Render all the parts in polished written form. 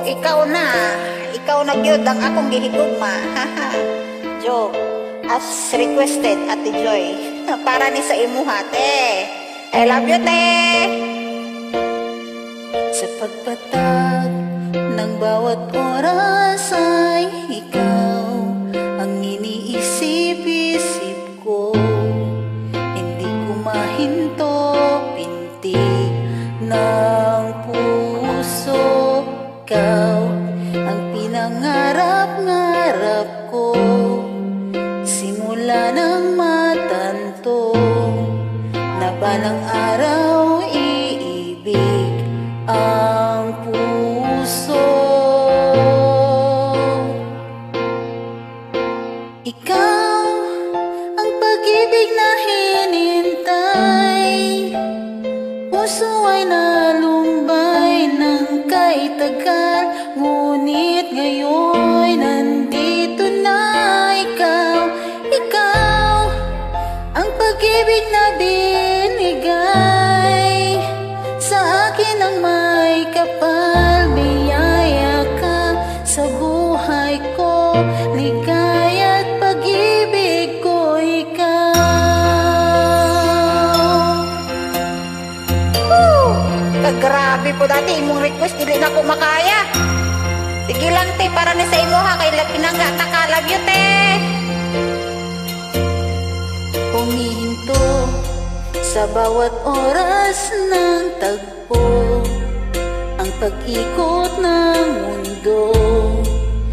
ikaw na gyud ang akong gihigugma. Haha. Joke. As requested, Ate Joy. Para ni sa imuha, te. I love you, te. Sa pagpatag ng bawat oras ay ikaw ang iniisip-isip ko. Hindi ko mahinto, pintig ng puso. Ikaw ang pinangarap-ngarap ko. Simula ng matanto na balang araw iibig ang puso. Ikaw ang pag-ibig na hinintay. Puso ay nalumbay ng kay tagal, ngunit ngayon nandito na ikaw. Ikaw ang pag-ibig na binigay sa akin ang may kapal. Biyaya ka sa buhay ko, ligaya at pag-ibig ko ikaw. Kagrabe po dati imong request, dili na ko makaya. Sige lang, te, para ni sa imo ha, kay pinangga ta ka, love you, te. Humihinto sa bawat oras ng tagpo, ang pag-ikot ng mundo,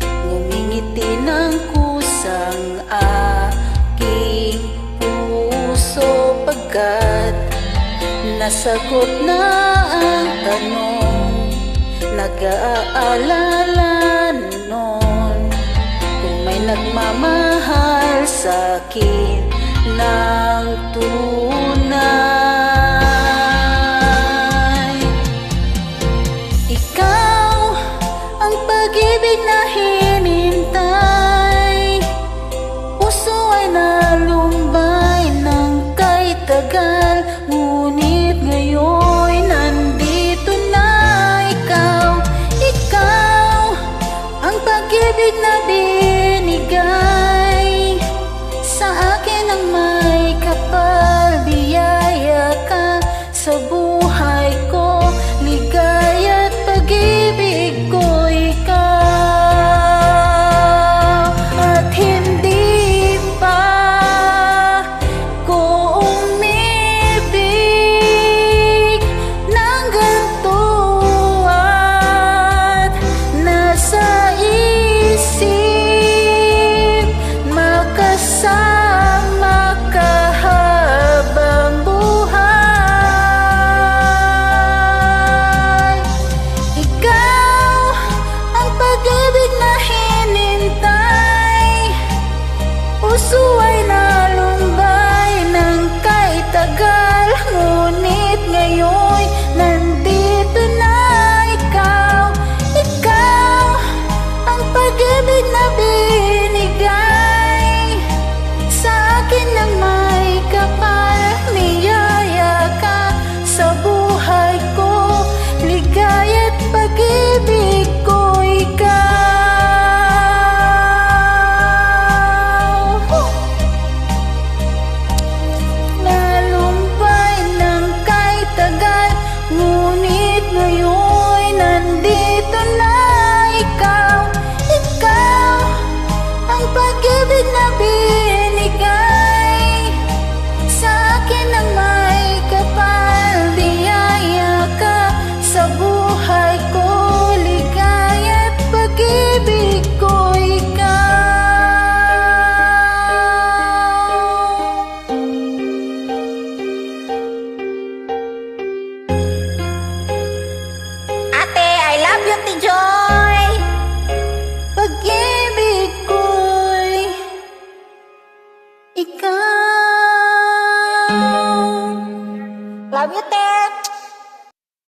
ngumingiti ng kusang aking puso, pagkat nasagot na ang tanong, nag-aalala noon kung may nagmamahal sa'kin ng tunay.